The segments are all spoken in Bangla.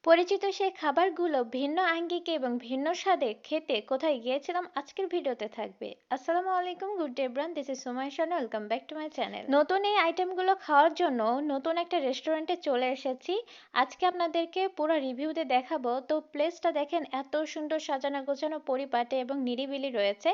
পরিচিত সেই খাবারগুলো ভিন্ন আঙ্গিকে এবং ভিন্ন স্বাদে খেতে কোথায় গিয়েছিলাম আজকের ভিডিওতে থাকবে। আসসালামু আলাইকুম, good day everyone, this is Sumaiya Shanu, welcome back to my channel. নতুন এই আইটেমগুলো খাওয়ার জন্য নতুন একটা রেস্টুরেন্টে চলে এসেছি। আজকে আপনাদেরকে পুরো রিভিউতে দেখাবো। তো প্লেসটা দেখেন, এত সুন্দর সাজানো গোছানো পরিপাটে এবং নিরিবিলি রয়েছে।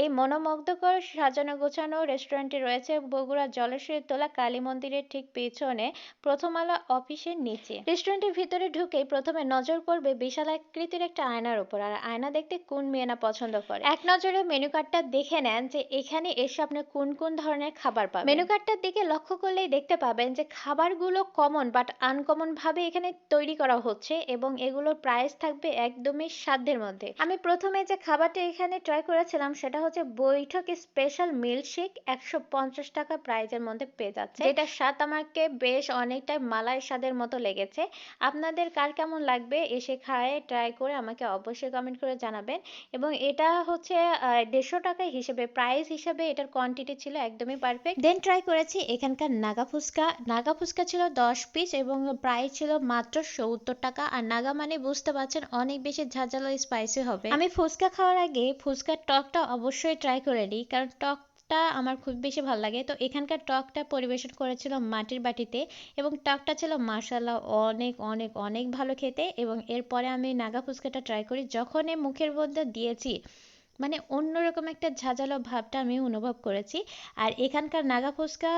এই মনোমুগ্ধকর সাজানো গোছানো রেস্টুরেন্টটি রয়েছে বগুড়া জলেশ্বরীর তোলা কালী মন্দিরের ঠিক পেছনে, প্রথম আলো অফিসের নিচে। রেস্টুরেন্টের ভিতরে ঢুকেই প্রথমে নজর পড়বে বিশাল আকৃতির একটা আয়নার উপর। আর আয়না দেখতে কোন মেয়ে না পছন্দ করে। এক নজরে মেনু কার্ডটা দেখে নেন যে এখানে এসে আপনি কোন কোন ধরনের খাবার পাবেন। মেনু কার্ডটার দিকে লক্ষ্য করলেই দেখতে পাবেন যে খাবারগুলো কমন বাট আনকমন ভাবে এখানে তৈরি করা হচ্ছে এবং এগুলোর প্রাইস থাকবে একদমই সাধ্যের মধ্যে। আমি প্রথমে যে খাবারটা এখানে ট্রাই করেছিলাম সেটা হচ্ছে বৈঠক স্পেশাল মিল্কশেক, 150 টাকা প্রাইজের মধ্যে পেয়ে যাচ্ছে, যেটা স্বাদ আমাকে বেশ অনেকটাই মালাই স্বাদের মতো লেগেছে। আপনাদের কার কেমন লাগবে এসে খায় ট্রাই করে আমাকে অবশ্যই কমেন্ট করে জানাবেন। এবং এটা হচ্ছে 150 টাকা হিসেবে, প্রাইস হিসেবে এটার কোয়ান্টিটি ছিল একদমই পারফেক্ট। দেন ট্রাই করেছি এখানকার নাগা ফুচকা। নাগা ফুচকা ছিল 10 পিস এবং প্রাইস ছিল মাত্র 70 টাকা। আর নাগা মানে বুঝতে পারছেন অনেক বেশি ঝাঁঝালো স্পাইসি হবে। আমি ফুচকা খাওয়ার আগে ফুচকার টকটা অবশ্যই ট্রাই করে নিই, কারণ টকটা আমার খুব বেশি ভালো লাগে। তো এখানকার টকটা পরিবেশন করেছিল মাটির বাটিতে এবং টকটা ছিল মাশাআল্লাহ অনেক অনেক অনেক ভালো খেতে। এবং এরপরে আমি নাগা ফুচকাটা ট্রাই করি, যখন মুখের মধ্যে দিয়েছি মানে অন্যরকম একটা ঝাঁঝালো ভাবটা আমি অনুভব করেছি। আর এখানকার নাগা ফুচকা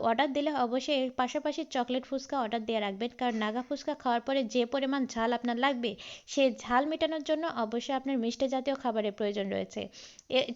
অর্ডার দিলে অবশ্যই এর পাশাপাশি চকলেট ফুচকা অর্ডার দিয়ে রাখবেন, কারণ নাগা ফুচকা খাওয়ার পরে যে পরিমাণ ঝাল আপনার লাগবে সেই ঝাল মেটানোর জন্য অবশ্যই আপনার মিষ্টি জাতীয় খাবারের প্রয়োজন রয়েছে।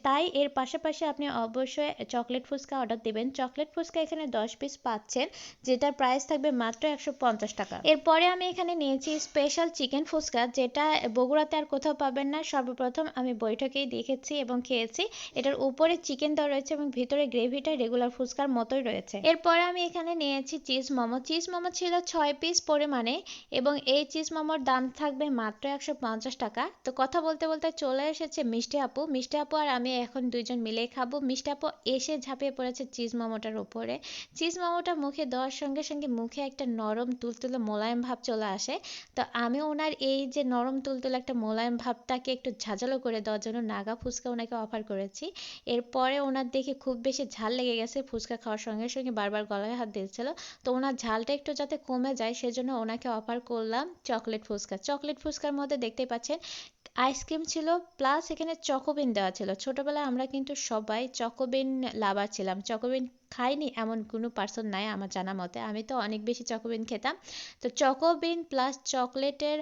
তাই এর পাশাপাশি আপনি অবশ্যই চকলেট ফুচকা অর্ডার দেবেন। চকলেট ফুচকা এখানে 10 পিস পাচ্ছেন, যেটার প্রাইস থাকবে মাত্র 150 টাকা। এরপরে আমি এখানে নিয়েছি স্পেশাল চিকেন ফুচকা, যেটা বগুড়াতে আর কোথাও পাবেন না। সর্বপ্রথম আমি বৈঠকেই দেখেছি এবং খেয়েছি। এটার উপরে চিকেন দেওয়া রয়েছে এবং ভিতরে গ্রেভিটা রেগুলার ফুচকার মতোই রয়েছে। এরপরে আমি এখানে নিয়েছি চিজ মোমো। চিজ মোমো ছিল 6 পিস পরিমাণে এবং এই চিজ মোমোর দাম থাকবে মাত্র 150 টাকা। তো কথা বলতে বলতে চলে এসেছে মিষ্টি আপু। মিষ্টি আপু আর আমি এখন দুইজন মিলেই খাবো। মিষ্টি আপু এসে ঝাঁপিয়ে পড়েছে চিজ মোমোটার উপরে। চিজ মোমোটা মুখে দেওয়ার সঙ্গে সঙ্গে মুখে একটা নরম তুলতুলে মোলায়েম ভাব চলে আসে। তো আমি ওনার এই যে নরম তুলতুলে একটা মোলায়েম ভাবটাকে একটু ঝাঁঝালো করে দেওয়ার জন্য নাগা ফুচকা ওনাকে অফার করেছি। এরপরে ওনার দেখে খুব বেশি ঝাল লেগে গেছে, ফুচকা খাওয়ার সঙ্গে সঙ্গে বারবার গলায় হাত দিচ্ছিল। তো ওনার ঝালটা একটু যাতে কমে যায় সেজন্য ওনাকে অফার করলাম চকলেট ফুচকা। চকলেট ফুচকার মধ্যে দেখতেই পাচ্ছেন আইসক্রিম ছিল, প্লাস এখানে চকোবিন দেওয়া ছিল। ছোটবেলায় আমরা কিন্তু সবাই চকোবিন লাভার ছিলাম। চকোবিন খাইনি এমন কোনো পার্সন নাই আমার জানা মতে। আমি তো অনেক বেশি চকোবিন খেতাম। তো চকোবিন প্লাস চকলেটের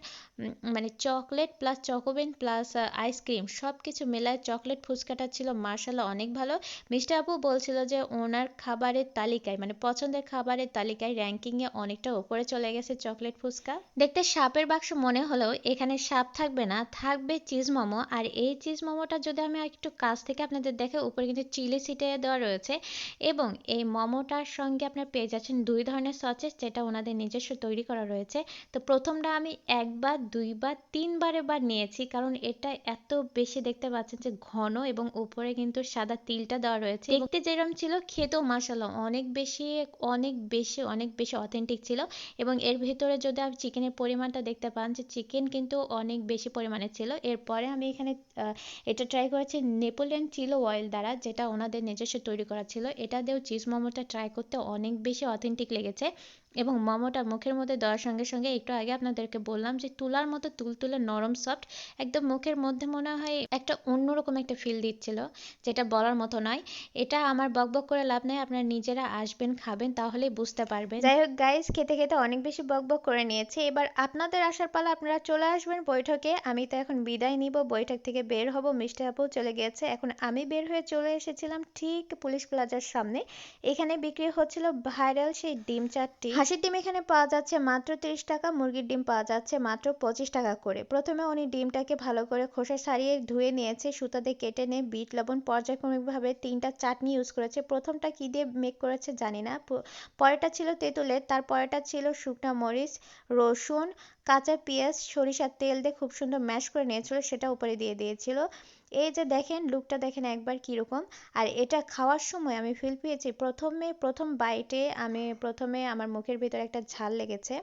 মানে চকলেট প্লাস চকোবিন প্লাস আইসক্রিম সব কিছু মেলায় চকলেট ফুচকাটা ছিল মার্শাল্লাহ অনেক ভালো। মিষ্টি আপু বলছিল যে ওনার খাবারের তালিকায় মানে পছন্দের খাবারের তালিকায় র্যাঙ্কিংয়ে অনেকটা উপরে চলে গেছে চকলেট ফুচকা। দেখতে সাপের বাক্স মনে হলেও এখানে সাপ থাকবে না, থাকবে চিজ মোমো। আর এই চিজ মোমোটা যদি আমি একটু কাছ থেকে আপনাদের দেখে, উপরে কিন্তু চিলি ছিটিয়ে দেওয়া রয়েছে এবং এই মোমোটার সঙ্গে আপনার পেয়ে যাচ্ছেন 2 ধরনের সসেস, যেটা ওনাদের নিজস্ব তৈরি করা রয়েছে। তো প্রথমটা আমি একবার দুইবার তিনবারে বার নিয়েছি, কারণ এটা এত বেশি দেখতে পাচ্ছেন যে ঘন এবং উপরে কিন্তু সাদা তিলটা দেওয়া রয়েছে। দেখতে যেরকম ছিল খেতেও মাশাআল্লাহ অনেক বেশি অনেক বেশি অনেক বেশি অথেন্টিক ছিল। এবং এর ভিতরে যদি আপনি চিকেনের পরিমাণটা দেখতে পান যে চিকেন কিন্তু অনেক বেশি পরিমাণে ছিল। এরপরে আমি এখানে এটা ট্রাই করেছি নেপোলিয়ান চিলি অয়েল দ্বারা, যেটা ওনাদের নিজস্ব তৈরি করা ছিল। এটা দিয়েও চিজ মোমোটা ট্রাই করতে অনেক বেশি অথেন্টিক লেগেছে। এবং মোমোটা মুখের মধ্যে দেওয়ার সঙ্গে সঙ্গে একটু আগে আপনাদেরকে বললাম যে তুলার মতো তুলতুলে নরম সফট, একদম মুখের মধ্যে মনে হয় একটা অন্যরকম একটা ফিল দিচ্ছিল, যেটা বলার মতো নয়। এটা আমার বকবক করে লাভ নেই, আপনারা নিজেরা আসবেন খাবেন তাহলেই বুঝতে পারবেন। যাই হোক গাইস, খেতে খেতে অনেক বেশি বকবক করে নিয়েছি। এবার আপনাদের আসার পালা, আপনারা চলে আসবেন বৈঠকে। আমি তো এখন বিদায় নিব, বৈঠক থেকে বের হব। মিষ্টি আপু চলে গিয়েছে, এখন আমি বের হয়ে চলে এসেছিলাম ঠিক পুলিশ প্লাজার সামনে। এখানে বিক্রি হচ্ছিল ভাইরাল সেই ডিম চাটটি। হাঁসের ডিম এখানে পাওয়া যাচ্ছে মাত্র 30 টাকা, মুরগির ডিম পাওয়া যাচ্ছে মাত্র 25 টাকা করে। প্রথমে উনি ডিমটাকে ভালো করে খোসা ছাড়িয়ে ধুয়ে নিয়েছে, সুতা দিয়ে কেটে নিয়ে বিট লবণ পর্যায়ক্রমিকভাবে 3টা চাটনি ইউজ করেছে। প্রথমটা কি দিয়ে মেক করেছে জানি না, পরেরটা ছিল তেঁতুলের, তার পরেরটা ছিল শুকনা মরিচ, রসুন, কাঁচা পেঁয়াজ, সরিষার তেল দিয়ে খুব সুন্দর ম্যাশ করে নিয়েছিল, সেটা উপরে দিয়ে দিয়েছিল। এই যে দেখেন লুকটা দেখেন একবার কীরকম। আর এটা খাওয়ার সময় আমি ফিল পেয়েছি, প্রথম বাইটে আমি প্রথমে আমার মুখের ভিতরে একটা ঝাল লেগেছে।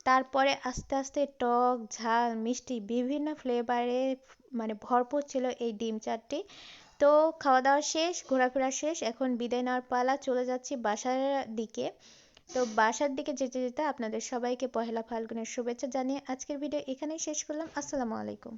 তারপরে আস্তে আস্তে টক ঝাল মিষ্টি বিভিন্ন ফ্লেভারে মানে ভরপুর ছিল এই ডিম চাটটি। তো খাওয়া দাওয়া শেষ, ঘোরাফেরা শেষ, এখন বিদায় নেওয়ার পালা, চলে যাচ্ছি বাসার দিকে। তো বাসার দিকে যেতে যেতে আপনাদের সবাইকে পহেলা ফাল্গুনের শুভেচ্ছা জানিয়ে আজকের ভিডিও এখানেই শেষ করলাম। আসসালামু আলাইকুম।